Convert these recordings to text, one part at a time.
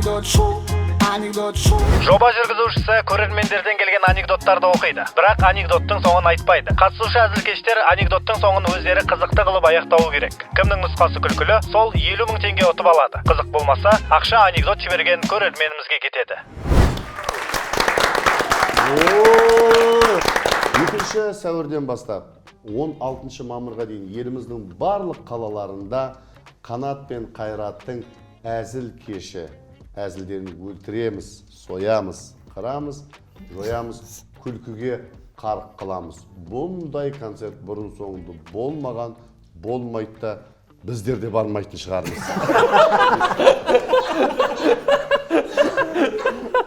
Жоба жүргізушісі көрермендерден келген анекдоттарды оқиды, бірақ анекдоттың соңын айтпайды. Қатысушы әзілкештер анекдоттың соңын өздері қызықты қылып аяқтауы керек. Кімнің нұсқасы күлкілі, сол 50 мың теңге ұтып алады. Қызық болмаса, ақша анекдот жіберген көрерменімізге кетеді. 2 сәуірден бастап 16 мамырға дейін еліміздің барлық қалаларында Қанат пен Қайраттың әзіл кеші. Әзілдерін өлтіреміз, соямыз, қырамыз, жоямыз, күлкіге қарық қыламыз. Бұндай концерт бұрын соңды болмаған, болмайды да біздер де бармайтын шығармыз.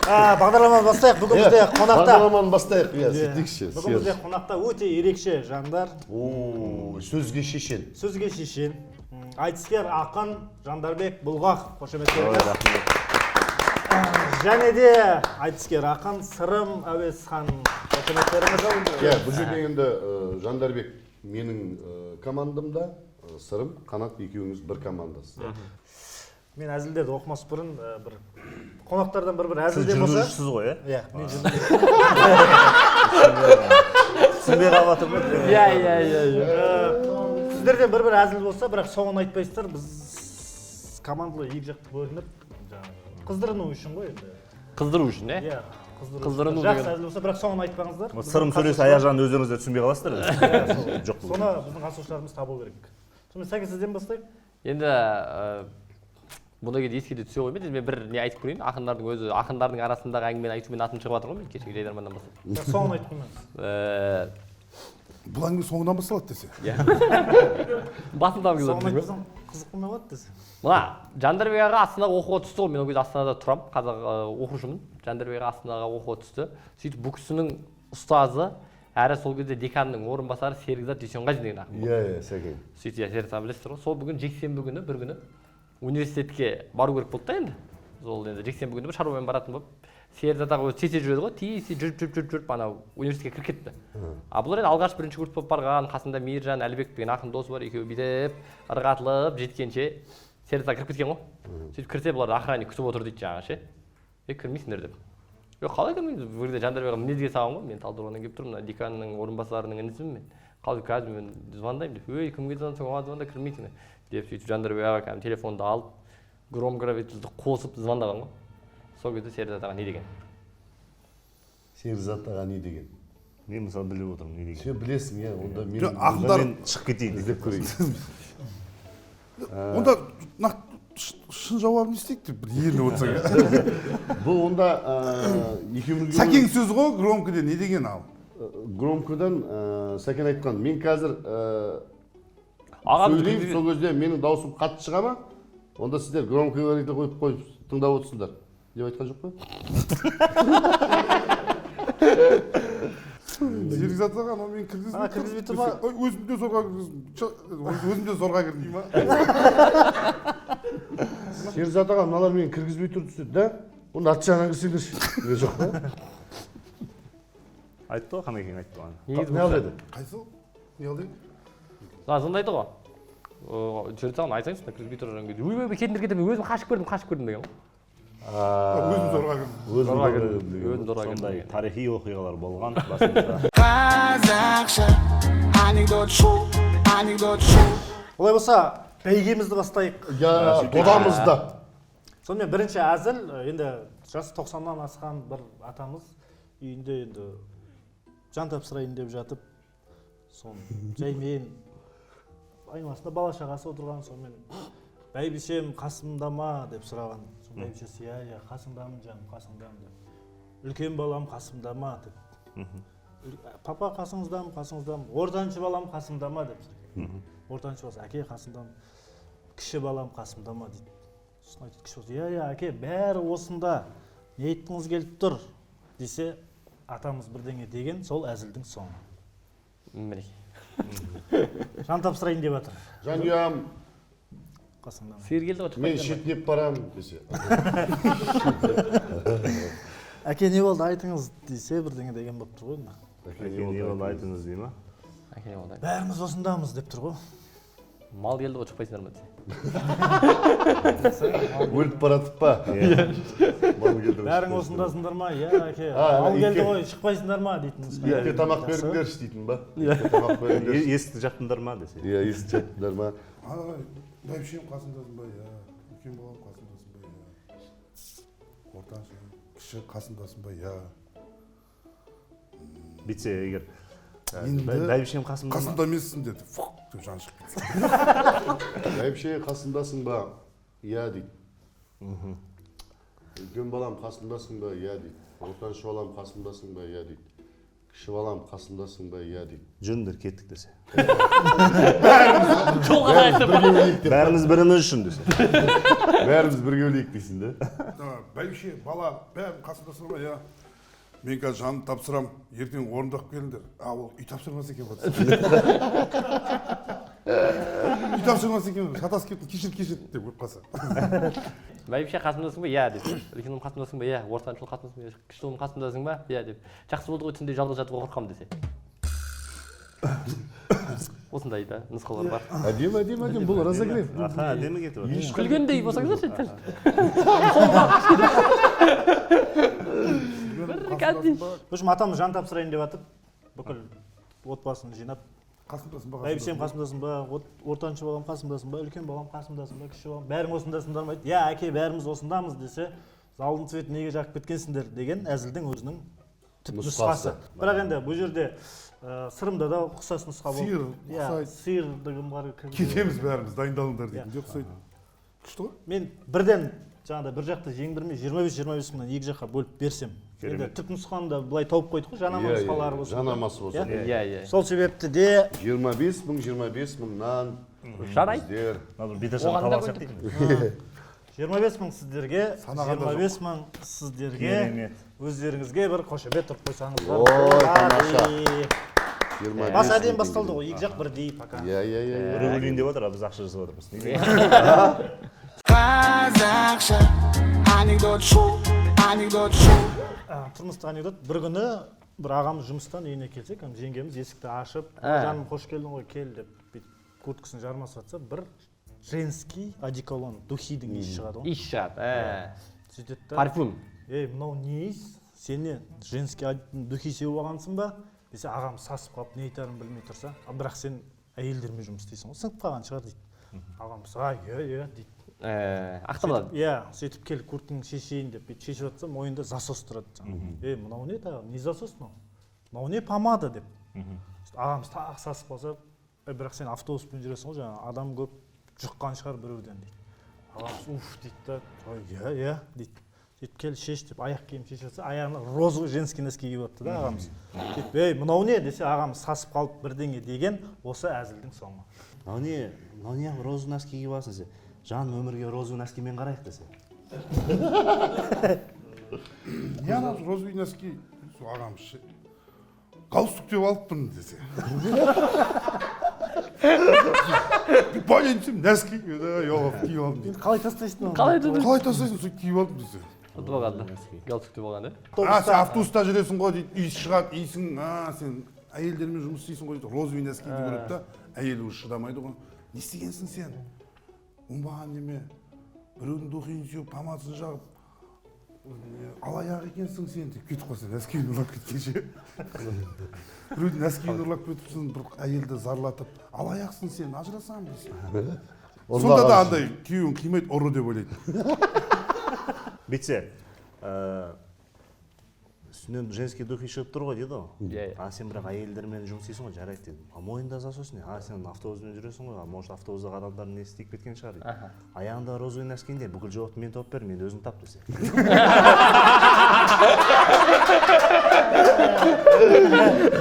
Бағдарламаны бастайық. Бүгін бізде қонақта. Бағдарламаны бастайық. Бүгін бізде қонақта өте ерекше жандар. Сөзге шешен. Сөзге шешен. Айтыскер ақын Жандарбек Бұлғақ. Қошеметтеріңіз. Және де айтыскер ақын Сырым Әуезхан. Қошеметтеріңіз. Бұл жерде енді Жандарбек менің командамда, Сырым, Қанат екеуіңіз бір командасыз. Мен әзілдерді оқымас бұрын бір қонақтардан бір әзілде болса. Сіз жүргізушісіз ғой, Иә, мен жүргізуші. Түсінбей қалып жатырмын. Сіздерден бір әзіл болса, бірақ соңын айтпайсыздар. Біз командалы екі жақты бөлініп, қыздырыну үшін ғой енді. Қыздыру үшін, Иә, қыздырыну жақсы әзіл болса, бірақ соңын айтпаңыздар. Сырым сөйлесе аяқ-жағын өздеріңіз де түсінбей қаласыздар. Жоқ бұл. Соны біздің қатысушыларымыз табу керек. Сонымен Сәке сізден бастайық. Енді бұндай кезде еске де түсе қоймайды. Мен бір не айтып көрейін. Ақындардың арасындағы әңгімені айту мен атым шығып жатыр ғой, мен кешегі жайдарманнан бастап. Соңын айтып қоймаңыз. Бұл әңгіме соңынан басталады десе. Басындағы соңын айтпасаң қызық болмай қалады десе. Мына Жандарбек аға Астанаға оқуға түсті ғой. Мен ол кезде Астанада тұрамын, қазақ оқушымын. Жандарбек аға Астанаға оқуға түсті. Сөйтіп бұл кісінің ұстазы әрі сол кезде деканның орынбасары Серікзат Дүйсенғазин деген ақын. Иә, Сәкен. Сөйтіп Серікзат білесіздер ғой. Сол бүгін жексенбі күні бір күні университетке бару керек болды да енді. Сол енді жексенбі күні бір шаруамен баратын болып, Серікзат аға өзі тез жүреді ғой, тез жүріп ана университетке кіріп кетті. А бұлар енді алғаш бірінші курс болып барған, қасында Мейіржан Әлібек деген ақын досы бар, екеуі бүйтіп ырғатылып жеткенше Серікзат кіріп кеткен ғой. Сөйтіп кірсе бұлар охранник күтіп отыр дейді жаңағы ше. Кірмейсіңдер деп. Қалай кірмейміз? Бұл жерде Жандарбек аға мінезге салған ғой. Мен Талдықорғаннан келіп тұрмын, деканның орынбасарының інісімін мен. Қазір мен звондаймын деп. Кімге звондасаң оған звонда кірмейсің деп сөйтіп Жандарбек аға телефонды алып, громкоговорителді қосып звондаған ғой. Сол кезде Серікзат аға не деген? Серікзат аға не деген? Мен мысалы біліп отырмын не деген. Сен білесің, иә, онда мен шығып кетейін іздеп көрейін. Онда шын жауабын естейік деп бір ерініп отырсаң. Бұл онда екеумізге... Сәкең сөз ғой, громкіде не деген ал? Громкідан Сәкен айтқан, мен қазір сөйлеймін, сол кезде менің даусым қатты шыға ма? Онда сіздер громкоговоритель қойып тыңдап отырсыңдар. Деп айтқан жоқ па? Серікзат аға, мен кіргізбей тұр ма? Өзімде зорға кірдім ма? Серікзат аға, мыналар мені кіргізбей тұр түседі, да? Оны ат жағынан кірсеңдерші. Жоқ па? Айтты ғой, қамекең айтты ғой. Не алды еді? Қайсы? Не алды еді? Звондайды ғой. Жүрді саған айтсаңыз, кіргізбей тұр жаңағы. Өй, кетіңдер кетіп, өзім қашып көрдім деген ғой. Өзім зорға кірдім. Өзім зорға кірдім. Сондай тарихи оқиғалар болған басында. Қазақша анекдот шоу. Олай болса, бәйгемізді бастайық. Додамызда. Сонымен бірінші әзіл, енді жасы 90-нан асқан бір атамыз үйінде енді жан тапсырайын деп жатып, жаймен айналасында бала шағасы отырған, сонымен бәйбішем қасымда ма деп сұраған. Бәйбішесі, иә, қасыңдамын жаным, қасыңдамын деп. Үлкен балам қасымда ма деп. Папа қасыңыздамын, ортаншы балам қасымда ма деп сұрайды. Ортаншы баласы, әке қасымдамын, кіші балам қасымда ма дейді. Сосын айтады, кіші баласы, иә, әке, бәрі осында, не айтқыңыз келіп тұр десе, атамыз бірдеңе деген, сол әзілдің соңы. Міне. Жан тапсырайын деп жатыр. Жанұям, Қасыңдамын. Сиыр келді ғой, мен шетінеп барамын десе. Әке, не болды айтыңыз десе, бірдеңе деген болып тұр ғой. Әке, не болды айтыңыз дей ма? Әке, не болды? Бәріміз осындамыз деп тұр ғой. Мал келді ғой шықпайсыңдар ма десе. өліп баратып па? Мал келді. Бәрің осындасыңдар ма? Иә, әке. А, Мал келді итке- ғой, шықпайсыңдар ма дейтін. Итке тамақ беріңдерші дейтін ба? Итке тамақ беріңдерші. Есікті жақтыңдар ма десе. Иә, есік жаттыңдар ма? бәйбішем қасымдасың ба, иә. Үлкен балам қасымдасың ба, иә. Ортаншы, кіші қасымдасың ба, иә. Битсе егер Енді бәйбішем қасымда ма? қасымда емессің деді. Фук деп жаны шығып кетті. Бәйбіше қасымдасың ба? Иә дейді. Үлкен балам қасымдасың ба? Иә дейді. Ортаншы балам қасымдасың ба? Иә дейді. Кіші балам қасымдасың ба? Иә дейді. Жүріңдер кеттік десе. Жолға айтып. Бәріміз біріміз үшін десе. Бәріміз бірге өлейік дейсің да? Бәйбіше, бала, бәрін қасымдасың ба, иә. Мен қазір жанын тапсырам, ертең орындап келіңдер. Ол үй тапсырмас екен ғой. Үй тапсырмас екен, шатасып кеттің, кешір деп өліп қалса. Бәйбіше қасымдасың ба? Иә деп. Үлкен ұлым қасымдасың ба? Иә. Ортаншы ұл қасымдасың ба? Кіші ұлым қасымдасың ба? Иә деп. Жақсы болды ғой түнде жалғыз жатуға қорқамын десе. Осындай да нұсқалар бар. Әдемі, бұл разогрев. Аха, әдемі кетіп отыр. Күлгендей болсаңыздаршы. В общем, атамыз жан тапсырайын деп жатып, бүкіл отбасын жинап, Қасымдасың ба, бәйбішем қасымдасың ба, ортаншы балам қасымдасың ба, үлкен балам қасымдасың ба, кіші балам, бәрің осындасыңдар ма дейді. Иә, әке, бәріміз осындамыз десе, залдың цветі неге жағып кеткенсіңдер деген әзілдің өзінің түп нұсқасы. Бірақ енді бұл жерде сырымда да ұқсас нұсқа болды. Сиыр Иә, ұқсайды. сиырдығым бар. кетеміз бәріміз, дайындалыңдар дейтін. Жоқ, ұқсайды. Күшті ғой? Мен бірден жаңағыдай бір жақты жеңдірмей 25-25 мыңнан екі жаққа бөліп берсем. Енді түп нұсқаны да былай тауып қойдық қой, жанама нұсқалары болсын. Жанамасы болсын. Иә. Сол себепті де 25 мыңнан Жарайды. біздер. Биташаны Оған да қала сияқты. 25 мың сіздерге, Санағанда 25 мың сіздерге, Керемет. өздеріңізге бір қошемет тұрып қойсаңыздар. Ой, тамаша. Ой, бас әдем басталды ғой, екі жақ бірдей пока. Иә. Біреу өлейін деп отыр, біз ақша жасап отырмыз. қазақша анекдот шоу Тұрмыстық анекдот. Бір күні бір ағамыз жұмыстан үйіне келсе, жеңгеміз есікті ашып, жаным қош келдің ғой, кел деп курткасын жармасып жатса, бір женский одеколон, духидің иісі шығады ғой. Иіс шығады. Сөйтеді да, Парфюм. мынау не иіс? Сені женский духи сеуіп алғансың ба? Десе, ағам сасып қалып, не айтарын білмей тұрса, бірақ сен әйелдермен жұмыс істейсің ғой, сынып қалған шығар дейді. Ағамыз, иә дейді. Ақтамады. Иә, сөйтіп келіп куртканы шешейін деп шешіп жатса, мойында засос тұрады. Мынау не тағы, не засос мынау? Мынау не помада деп. Ағамыз тағы сасып қалса, бірақ сен автобуспен жүресің ғой, жаңағы адам көп жұққан шығар біреуден дейді. Ағамыз уф дейді да, иә дейді. Сөйтіп кел шеш деп аяқ киім шешіп жатса, аяғына розовый женский носки киіп жатты да ағамыз. Сөйтіп, мынау не десе, ағамыз сасып қалып бірдеңе деген осы әзілдің соңы. Мынау не розовый носки киіп аласың десе, жаным өмірге розовый носкимен қарайық десе. Не ана розовый носки? Ағамыз галстук деп алыппын десе. Бәленсем носки киіп алдым. Қалай тастайсың оны? Қалай тастайсың, сөйтіп киіп алдым десе. Ұтып алғанда. Галстук деп алғанда. Сен автобуста жүресің ғой дейді, иіс шығады, иісің, сен әйелдермен жұмыс істейсің ғой дейді, розовый носки деп көреді да, әйелі уже шыдамайды ғой. Не істегенсің сен? Оңбаған неме, біреудің духиын сеуіп, помадасын жағып, алаяқ екенсің сен деп кетіп қалса, носкиін ұрлап кеткенше. Біреудің носкиін ұрлап кетіпсің, бір әйелді зарлатып, алаяқсың сен, ажырасамын дейсің. Сонда да андай күйеуін қимайды, ұры деп ойлайды. Битсе, үстінен женский духи шығып тұр ғой дейді ғой. Сен бірақ әйелдермен жұмыс істейсің ғой, жарайды дейді. Мойында засос не? Сен автобуспен жүресің ғой, может автобустағы адамдар не істеп кеткен шығар дейді. Аяғында розовый носкиінде бүкіл жауапты мен тауып бер, мен өзің тап десе.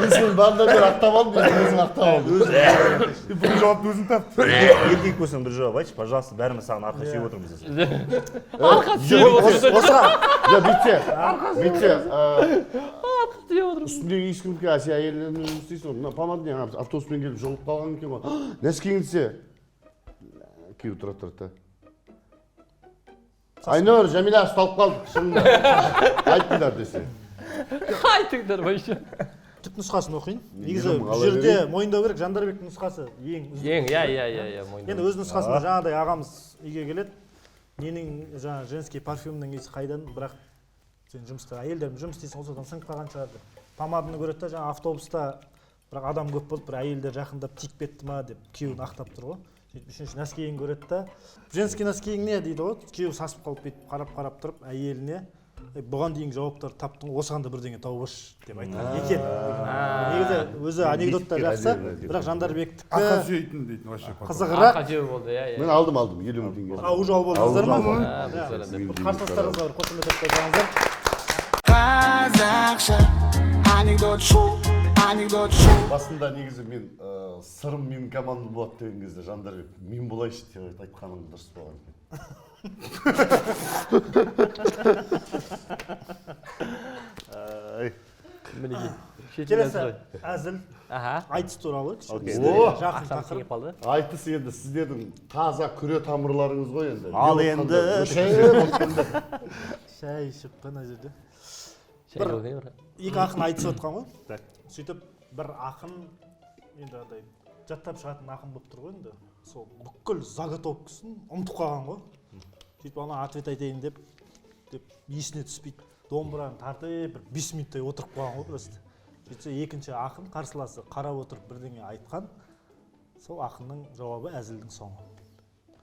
Сен банда бір ақтап алдың, өзің ақтап алдың. Бүкіл жауапты өзің тап. Еркек болсаң бір жауап айтшы, пожалуйста, бәріміз саған арқа сүйеп отырмыз десе. Арқа сүйеп отырсың. Осыған, бүйтсе, үстіндегі ешкімдікі әсе әйелдермен жұмыс істейсің ғой, мына помада не, автобуспен келіп жолып қалған екен ғой, носкиін десе, күйеуі тұрады да. Айнұр, Жәмила ұсталып қалдық, шынында, айтыңдар десе. Айтыңдар бойынша. Түп нұсқасын оқиын. Негізі Негізі бұл жерде мойындау керек, Жандарбектің нұсқасы ең үздік. иә мойындау. Енді өз нұсқасында жаңағыдай ағамыз үйге келеді. Ненің жаңа женский парфюмнің иісі қайдан, бірақ сен жұмыста әйелдермен жұмыс істейсің, содан сіңіп қалған шығар деп. Помаданы көреді да, жаңа автобуста бірақ адам көп болып, бір әйелдер жақындап тиіп кетті ма деп күйеуін ақтап тұр ғой. Үшінші носкиін көреді да, женский носкиің не дейді ғой. Күйеуі сасып қалып бүйтіп қарап тұрып әйеліне бұған дейін жауаптар таптың, осыған да бірдеңе тауып алшы деп айтқан екен. Негізі өзі анекдоттар жақсы, бірақ Жандарбектікі Ақа сүйейтін дейтін вообще. қызығырақ. Жеу болды, иә. Мен алдым 50 мың теңге. Уже алып алдыңыздар ма? Қарсыластарыңызға бір қошемет айтып қойсаңыздар. қазақша анекдот шоу, анекдот шоу. Басында негізі мен сырым менің командам болады деген кезде Жандарбек мен болайыншы деп айтқаным дұрыс болған екен. Келесі әзіл айтыс туралы. Жақын тақырып. Айтыс енді сіздердің таза күре тамырларыңыз ғой енді. Ал енді Шай ішіп қана жерде. Екі ақын айтысып отқан ғой. Сөйтіп бір ақын енді андай жаттап шығатын ақын болып тұр ғой енді. Сол бүкіл заготовкасын ұмытып қалған ғой. Сөйтіп ана ответ айтайын деп есіне түспейді. Домбыраны тартып бір 5 минуттай отырып қалған ғой просто. Сөйтсе екінші ақын қарсыласы қарап отырып бірдеңе айтқан. Сол ақынның жауабы әзілдің соңы.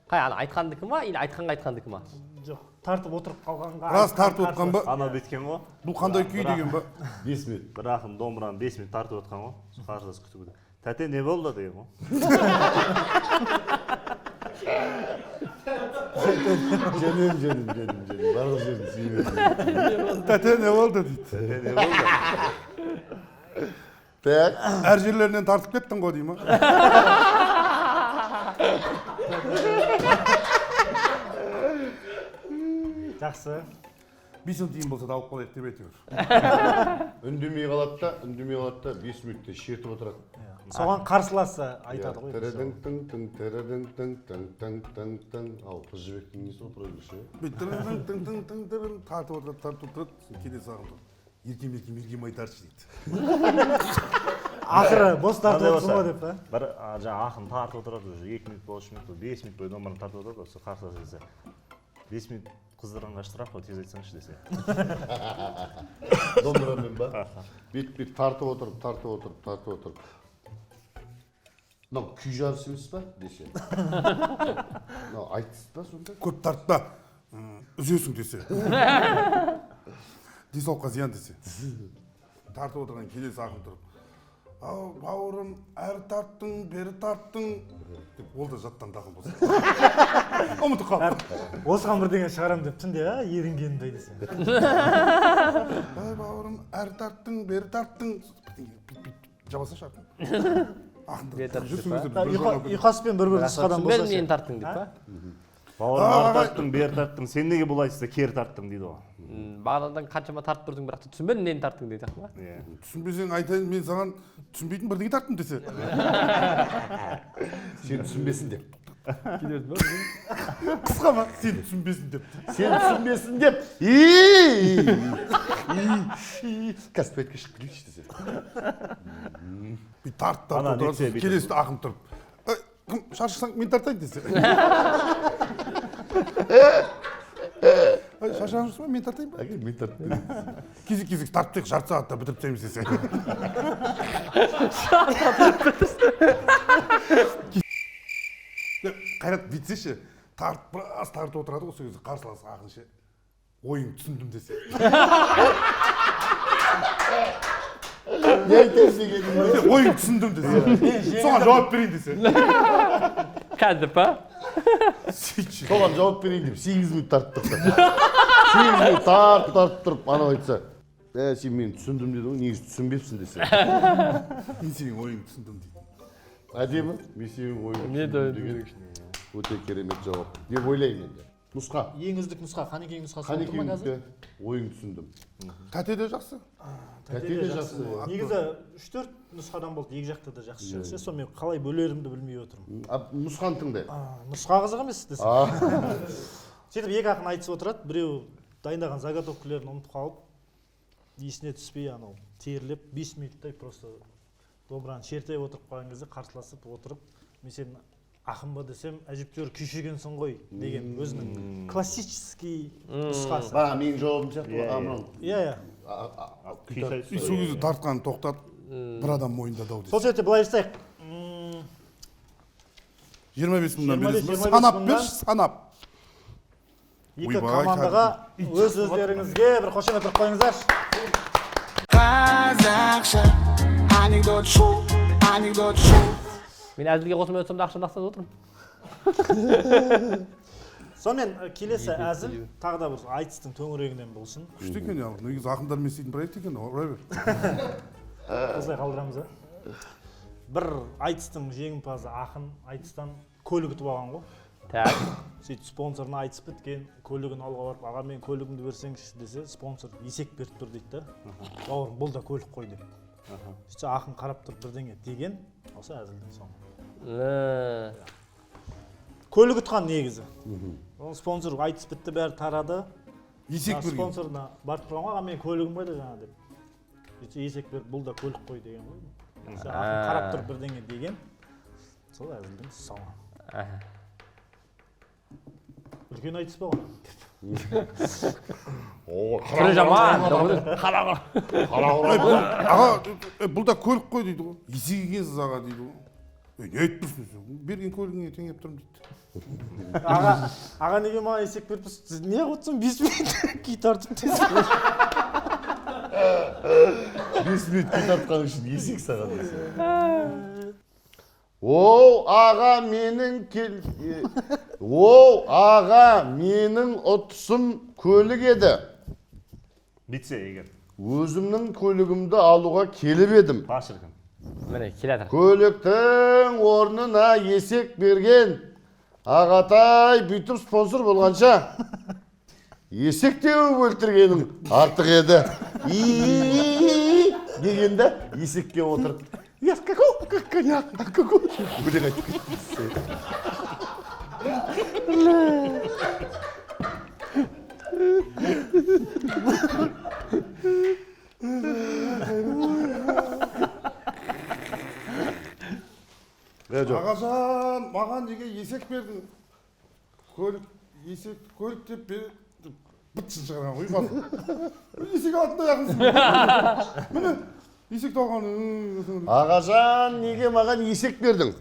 Қай, ана айтқандікі ма, или айтқандікі ма? Жоқ, тартып отырып қалғанға. Рас тартып отқан ба? Ана беткен ғой. Бұл қандай күй деген ба? 5 минут. Бір ақын домбыраны 5 минут тартып отқан ғой. Қарсыласы күтіп отыр. Тәте не болды деген ғой. Жаным. Барлық жерін сүймедім. Тәте не болды дейді. Так. Әр жерлерінен тартып кеттің ғой дей ма? Жақсы. 5 минут дейін болса да алып қалайық деп әйтеуір. Үндемей қалады да 5 минутта шертіп отырады. Соған қарсыласы айтады ғой. Ал қыз жібектің несі ғой продюсер. Тартып отырады. Келесі ағын тұр. Еркем айтаршы дейді. Ақыры бос тартып отырсың ғой деп па? Бір жаңа ақын тартып отырады уже 2 минут болды, 3 минут болды, 5 минут бойы домбыраны тартып отырады. Осы қарсыласы десе 5 минут қыздырғанға штраф қой, тез айтсаңшы десе. Домбырамен ба? Бет тартып отырып. Мынау күй жарысы емес па десе. Мынау айтыс па сонда? Көп тартта үзесің десе. Денсаулыққа зиян десе. Тартып отырған келесі ақын тұрып. Ау бауырым, әрі тарттың, бері тарттың. Ол да жаттан тақым болса. Ұмытып қалды. Осыған бірдеңе шығарам деп түнде еренгенімдей десе. Ай бауырым, әрі тарттың, бері тарттың. Жабаса шарттың. Ұйқаспен бір нұсқадан болса Мен тарттың деп па? Бауырым ары тарттың, бері тарттың, сен неге бұлайсыз кері тарттың дейді ғой. Бағанадан қаншама тартып тұрдың, бірақ түсінбедім нені тарттың дейді ма? Түсінбесең айтайын, мен саған түсінбейтін бірдеңе тарттым десе. Сен түсінбесін деп. Қысқа ма? Сен түсінбесін деп. Сен түсінбесін деп. Каспетке шығып келейші десе. Тарттап отырады, келесі ақын тұрып. Кім шаршысаң мен тартайын десе. Шаршаған жүрсің ба, мен тартайын ба? Мен тартайын. Кезек тартып жарты сағатта бітіріп тастаймыз десе. Қайрат бүйтсеші, біраз тартып отырады ғой, сол кезде қарсыласы ақын ше. Ойың түсіндім десе. Не айтасың дегенім? Ойың түсіндім десе. Соған жауап берейін десе. Қазір па? Соған жауап берейін деп 8 минут тартып тұрды. 8 минут тартып тұрып, анау айтса, сен мен түсіндім деді ғой, негізі түсінбепсің десе. Мен сенің ойың түсіндім дейді. Әдемі? Мен сенің ойың түсіндім деген өте керемет жауап. Деп ойлаймын енді. Нұсқа. Ең үздік нұсқа, Қанекең нұсқасы болды ма қазір? Ойың түсіндім. Тәте де жақсы. Тәте де жақсы. Негізі 3-4 нұсқадан болды, екі жақта да жақсы шығса, сонымен қалай бөлерімді білмей отырмын. Нұсқаны тыңдай. Нұсқа қызық емес десе. Сөйтіп екі ақын айтысып отырады, біреу дайындаған заготовкілерін ұмытып қалып, есіне түспей анау терілеп 5 минуттай просто домбыраны шерте отырып қалған кезде қарсыласып отырып мен сен ақын ба десем әжептәуір күйшегенсің ғой деген өзінің классический нұсқасы. Менің жауабым сияқты. Иә. И сол кезде тартқанын тоқтатып бір адам мойындады ау Сол жерде былай жасайық. 25 мыңнан бересің бе? 25 Санап мыңнан. берші, санап. Екі командаға өз-өздеріңізге бір қошемет ұрып қойыңыздаршы. Қазақша анекдот шу, анекдот шу. Мен әзілге қосылмай отырсам да ақшаны ақсап отырмын. Сонымен келесі әзіл тағы да бір айтыстың төңірегінен болсын. Күшті екен ya. Негізі ақындармен істейтін проект екен, ұра бер. Осылай қалдырамыз, бір айтыстың жеңімпазы ақын айтыстан көлік ұтып алған ғой. Так. Сөйтіп спонсорына айтыс біткен, көлігін алуға барып, аға мен көлігімді берсеңізші десе, спонсор есек беріп тұр дейді да. Бауырым, бұл да көлік қой деп. Сөйтсе ақын қарап тұрып бірдеңе деген, осы әзілдің соңы. Көлік ұтқан негізі. Спонсор айтыс бітті, бәрі тарады. Есек берген. Спонсорына барып тұрған, аға мен көлігім қойды жаңа деп. Сөйтсе есек беріп, бұл да көлік қой деген ғой. Ақын қарап тұрып бірдеңе деген, сол әзілдің соңы. Үлкен айтыс ба ғой? Түрі жаман. Аға, бұл да көлік қой дейді ғой. Есек екенсіз аға дейді ғой. Не айтпырсың сен? Берген көлігіңе теңеп тұрмын дейді. Аға неге маған есек беріп тұрсыз? Сіз не қылсың 5 минут күй тартып дейсіз. 5 минут күй тартқан үшін есек саған десе. Оу аға менің ұтысым көлік еді. Бітсе егер. Өзімнің көлігімді алуға келіп едім. Башыркын. Міне, келеді. Көліктің орнына есек берген. Ағатай бүйтіп спонсор болғанша есек теуіп өлтіргенің артық еді. Дегенде есекке отырып. Я какой коняк, какой өлең айтып кетті. Ағажан, маған неге есек бердің? Көлік деп бітсін шығарған ғой басы. Есек алтында яқынсың. Міне, есек талғаны. Ағажан, неге маған есек бердің?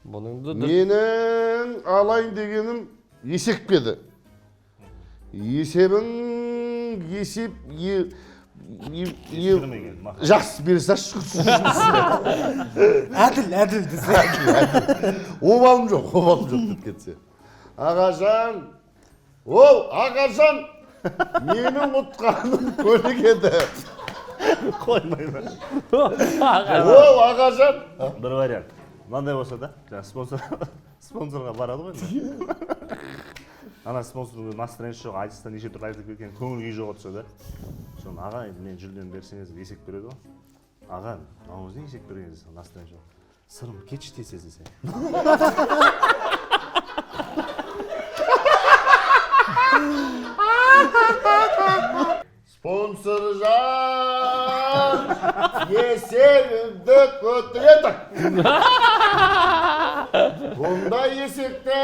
Менің алайын дегенім есек педі. Есебің жақсы берсаш Әділ десе. Обалым жоқ деп кетсе. Ағажан, менің ұтқаным көлік еді. Қоймайды. Ағажан. Бір вариант. Мынандай болса да, спонсорға барады ғой. Ана спонсордың настроенші жоқ, айтыстан неше түрлі айтылып кеткен көңіл күй жоқ отырса да. Соны аға, мен жүлдені берсеңіз есек береді ғой. Аға, ауыздан есек бергеніз настроенші жоқ. Сырым кетші тесіз десе. Спонсор жан, есегіңді көтіреді. Ондай есекті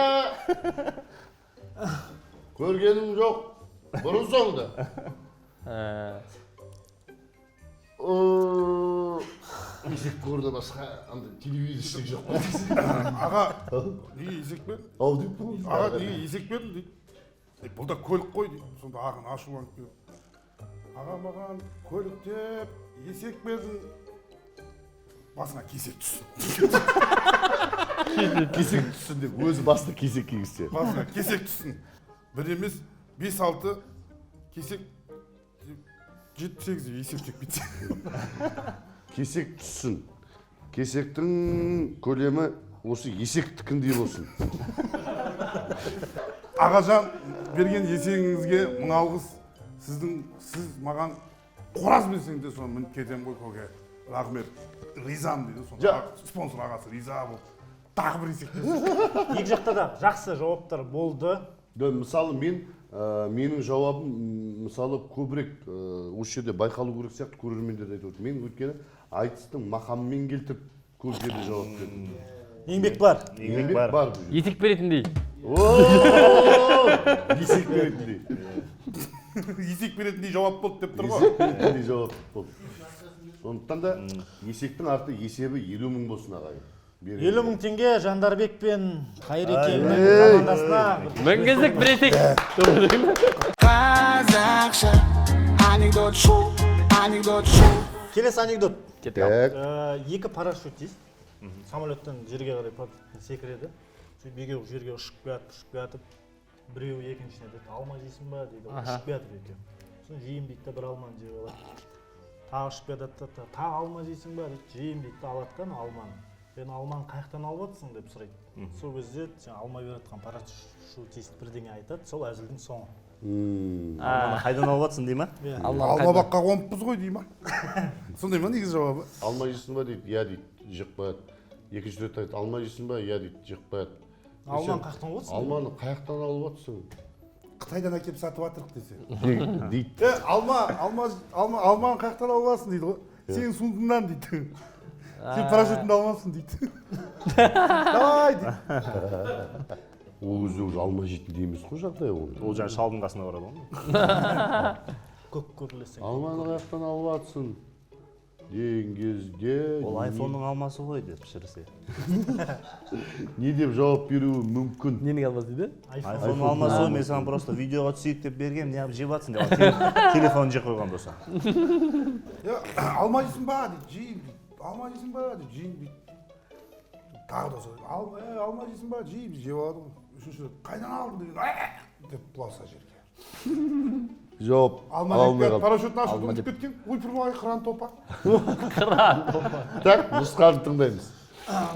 көргенім жоқ, бұрын соңды. Есек көрді басқа, телевизор ішік жоқ. Аға, неге есек бердің? Аға, неге есек бердің дейді. Бұл да көлік қой дейді. Сонда ағын ашуланып келіп. Аға маған көлік деп есек бердің. Басына кесек түссін. Кесек түссін деп, өзі басына кесек кигізсе. Басына кесек түссін. Бір емес, 5-6 кесек 7-8 есеп тек бітсе. Кесек түссін. Кесектің көлемі осы есектікіндей болсын. Ағажан, берген есегіңізге мың алғыс. Сіз маған қораз берсең де соны мініп кетем ғой көке. Рахмет, ризам дейді. Сонда спонсор ағасы риза болып. Тағы бір есек берсең. Екі жақта да жақсы жауаптар болды. Мысалы мен менің жауабым мысалы көбірек осы жерде байқалу керек сияқты көрермендер айтып отыр. Мен өйткені айтыстың мақамымен келтіріп көп жерде жауап бердім. Еңбек бар. Еңбек бар. бар. Етек беретіндей. Есек беретіндей. Есек беретіндей жауап болды деп тұр ғой. Есек беретіндей жауап болды. Сондықтан да есектің арты есебі 50 мың болсын ағайын. 50 мың теңге Жандарбек пен Қайрекеңнің командасына. Мінгіздік бір етек. Қазақша анекдот шу, анекдот шу. Келесі анекдот. Так. Екі парашютист самолеттен жерге қарай секіреді. Сөйтіп екеуі жерге ұшып жатып, біреуі екіншісіне дейді, алма жейсің ба дейді, ұшып жатыр екеуі. Сосын жеймін дейді, бір алманы жеп алады. Тағы ұшып жатады, тағы алма жейсің ба дейді, жеймін дейді, алады алманы. Сен алманы қаяқтан алып жатсың деп сұрайды. Сол кезде сен алма беріп жатқан парашютист бірдеңе айтады, сол әзілдің соңы. Алманы қайдан алып жатсың дей ма? Алма баққа қоныппыз ғой дей ма? Сондай ма негізі жауабы? Алма жейсің ба дейді, иә дейді, жеп қояды. Екінші рет айтады, алма жейсің ба, иә дейді, жеп қояды. Алманы қаяқтан алып жатсың? Алманы қаяқтан алып жатсың? Қытайдан әкеліп сатып жатырық десе. Дейді. Алманы қаяқтан алып жатсың дейді ғой. Сенің суыңнан дейді. Сен парашютіңді алмапсың дейді. Давай дейді. Ол кезде уже алма жейтін дейміз ғой жағдай ол. Ол жаңа шалдың қасына барады ғой. Көп үлесең. Алманы қаяқтан алып жатсың деген кезде Ол айфонның алмасы ғой деп шірісе. не деп жауап беруі мүмкін? Ненің алмасы дейді? Айфонның алмасы ғой, мен саған просто видеоға түсейік деп бергем, не жеп жатсың деп. Телефонын жеп қойған болса. Алма жейсің ба дейді, жеймін дейді. Алма жейсің ба дейді, жеймін дейді. Тағы да сол, алма жейсің ба, жеймін, жеп алады ғой. Үшінші рет, қайдан алдың деген, деп құласа жерге. Жауап Алмай парашютын ашып ұмытып кеткен, ойпырмай қыран топа. Так, нұсқаны тыңдаймыз.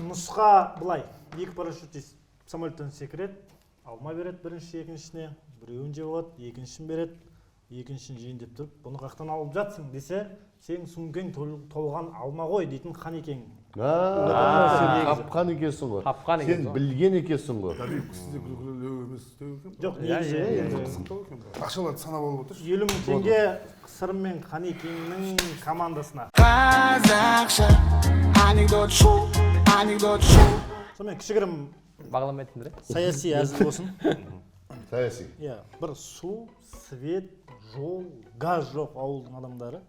Нұсқа былай, екі парашютист самолеттен секіреді, алма береді бірінші екіншісіне, біреуін жеп алады, екіншісін береді, екіншісін жейін деп тұрып, бұны қаяқтан алып жатсың десе, сенің сөмкең толған алма ғой дейтін Қанекең. Сен тапқан екенсің ғой. Тапқан Сен білген екенсің ғой. Сізде күлкілі емес екен. Жоқ, негізі Ақшаларды санап алып отыр. 50 мың теңге Сырым мен Қанекеңнің командасына. Қазақша анекдот шу, анекдот шу. Сонымен кішігірім Бағаламайтын саяси әзіл болсын. Саяси. Иә, бір су, свет, жол, газ жоқ ауылдың адамдары.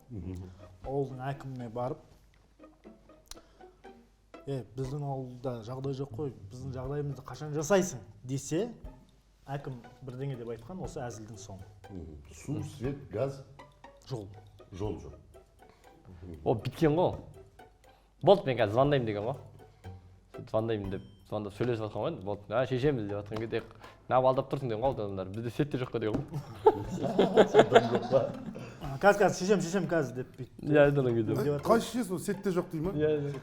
Ауылдың әкіміне барып, біздің ауылда жағдай жоқ қой, біздің жағдайымызды қашан жасайсың десе, әкім бірдеңе деп айтқан, осы әзілдің соңы. Су, свет, газ, Жол. жол жоқ. О, біткен ғой. Болды, мен қазір звондаймын деген ғой. Звондаймын деп, звондап сөйлесіп жатқан ғой. Болды, шешеміз деп жатқан кезде, неғып алдап тұрсың деген ғой аудандар. Бізде свет те жоқ қой деген ғой. Қазір шешем қазір деп бүйтті. Иә, айдана кезде. Қай шешесі ол сетте жоқ дей ма?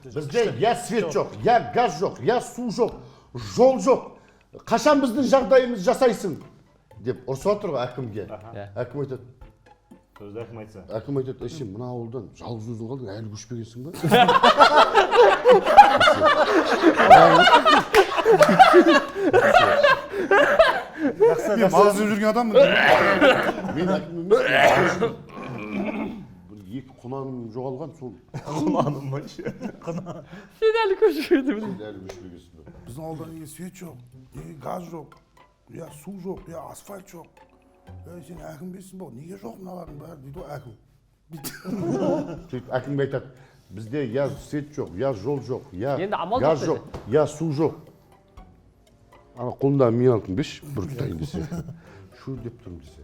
Бізде я свет жоқ, я газ жоқ, я су жоқ, жол жоқ. Қашан біздің жағдайымыз жасайсың? Деп ұрсып отыр ғой әкімге. Әкім айтады. Өзді әкім айтса. Әкім айтады, сен мына ауылдан жалғыз өзің қалдың, әлі көшпегенсің ба? Мен мал іздеп жүрген адаммын. Мен әкім емеспін. Бір екі құнаным жоғалған, сол Құнаным ма ше? Сен әлі көшпедің. сен әлі көшпегенсің ба? Біздің ауылда неге свет жоқ, неге газ жоқ, я су жоқ, я асфальт жоқ. Сен әкім бейсің ба? Неге жоқ мыналардың бәрі дейді ғой әкім. Сөйтіп әкімге айтады, бізде я свет жоқ, я жол жоқ, я Енді амал газ жоқ жоқ, я су жоқ. Ана қолымдағы мен алтын беш, бір тұтайын десе. Шу деп тұрмын десе.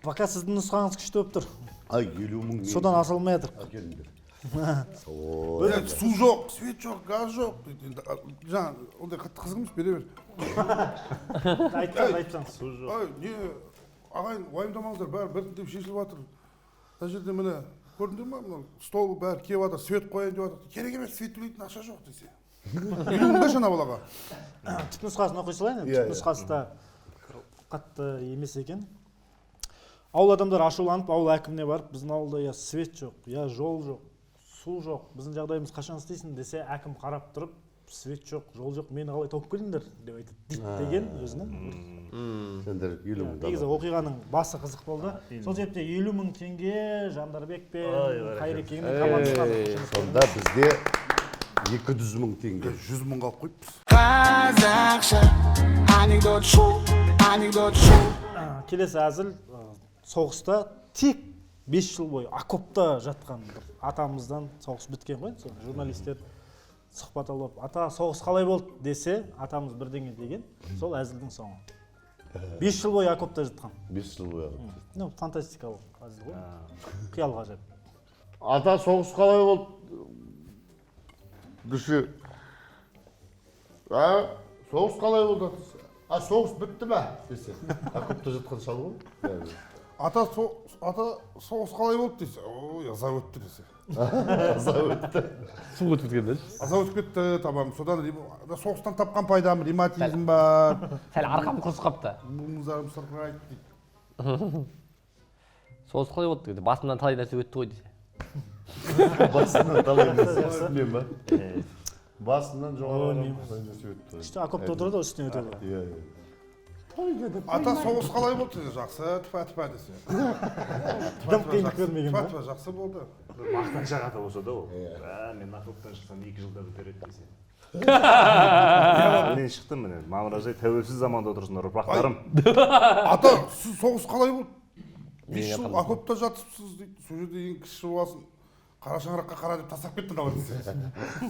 Пока сіздің нұсқаңыз күшті болып тұр. Ай, 50 мың. Содан аса алмай жатыр. Әкеліңдер. Су жоқ, свет жоқ, газ жоқ. Жаңа, ондай қатты қызық емес, бере бер. Айтсаңыз. Ай, не, ағайын, уайымдамаңыздар, бәрі біртіндеп шешіліп жатыр. Мына жерде міне, көрдіңдер ма, мына стол бәрі келіп жатыр, свет қояйын деп жатыр. Керек емес, свет төлейтін ақша жоқ десе. 50 мың да жаңа балаға. Түпнұсқасын оқи салайын. Түпнұсқасы да қатты емес екен. Ауыл адамдар ашуланып, ауыл әкіміне барып, біздің ауылда я свет жоқ, я жол жоқ, су жоқ, біздің жағдайымыз қашан істейсің десе, әкім қарап тұрып, свет жоқ, жол жоқ, мені қалай тауып келдіңдер деп айтады дейді деген өзінің. Сендер 50 мың Негізі оқиғаның басы қызық болды. Сол себепте 50 мың теңге Жандарбек пен Қайрекеңнің командасына. Сонда бізде 200 мың теңге. 100 мың қалып қойыппыз. Қазақша анекдот шоу, анекдот шоу. Келесі әзіл соғыста тек 5 жыл бойы окопта жатқан бір атамыздан, соғыс біткен ғой, журналистер сұхбат алып, ата соғыс қалай болды десе, атамыз бірдеңе деген, сол әзілдің соңы. 5 жыл бойы окопта жатқан. 5 жыл бойы. Ну, фантастикалық әзіл ғой. Қиял ғажап. Ата соғыс қалай болды? Десе, соғыс қалай болды? Соғыс бітті ме? Десе, окопта жатқан шал ғой. Ата соғыс қалай болды десе, ой, аза өтті десе. Аза өтті. Су өтіп кеткен. Аза өтіп кетті, тамам. Содан соғыстан тапқан пайдам, ревматизм бар. Сәл арқам құрысып қапты. Буындарым сырқырайды дейді. Соғыс қалай болды деді. Басымнан талай нәрсе өтті ғой десе. Басынан талай нәрсе білмеймін ба? Басынан жоғары талай нәрсе өтті. Іште окопта отырады, үстіне өтеді. Иә. Ата соғыс қалай болды десе, жақсы, тіпә десе. Дым қиындық көрмеген ба? Тіпә жақсы болды. Мақтаншақ ата болса да ол. Мен окоптан шықсам 2 жылда бітер еді десе. Мен шықтым міне, Мамыражай тәуелсіз заманда отырсыңдар ұрпақтарым. Ата, сіз соғыс қалай болды? 5 жыл окопта жатыпсыз дейді. Сол жерде ең кіші боласың. Қара шаңыраққа қара деп тастап кеттің ала десе.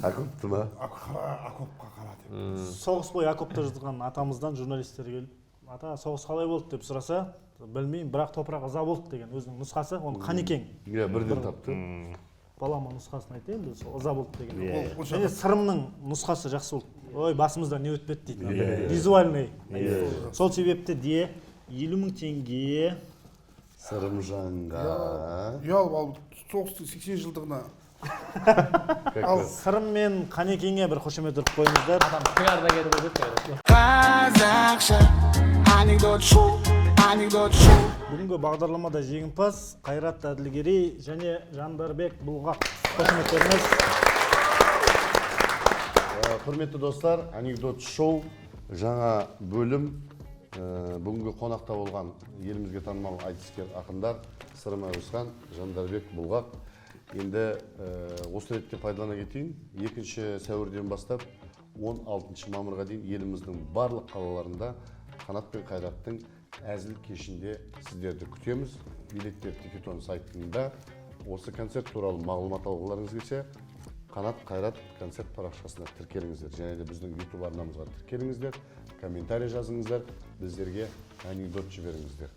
Окопты ма? Окопқа қара деп. Соғыс бойы окопта жатқан атамыздан журналистер келіп, ата соғыс қалай болды деп сұраса, білмеймін, бірақ топырақ ыза болды деген өзінің нұсқасы, оны Қанекең. Иә, бірден тапты. Балама нұсқасын айтайын, біз ыза болды деген. Және сырымның нұсқасы жақсы болды. Ой, басымызда не өтпеді дейді. Визуальный. Сол себепті де 50 мың теңге Сырымжанға. Ұялып алып, соғыстың 80 жылдығына. Ал Сырым мен Қанекеңе бір қошемет ұрып қойыңыздар. Адам қиярда келіп өтеді. Қазақша анекдот шоу, анекдот шоу. Бүгінгі бағдарламада жеңімпаз Қайрат Әділгерей және Жандарбек Бұлғақ. Қошеметтеріңіз. Құрметті достар, анекдот шоу жаңа бөлім. Бүгінгі қонақта болған елімізге танымал айтыскер ақындар Сырым Әуесхан, Жандарбек Бұлғақ. Енді осы ретте пайдалана кетейін. 2 сәуірден бастап 16 мамырға дейін еліміздің барлық қалаларында Қанат пен Қайраттың әзіл кешінде сіздерді күтеміз. Билеттер Тикетон сайтында. Осы концерт туралы мағлұмат алғыларыңыз келсе, Қанат Қайрат концерт парақшасына тіркеліңіздер. Және де біздің YouTube арнамызға тіркеліңіздер, комментарий жазыңыздар, біздерге анекдот жіберіңіздер.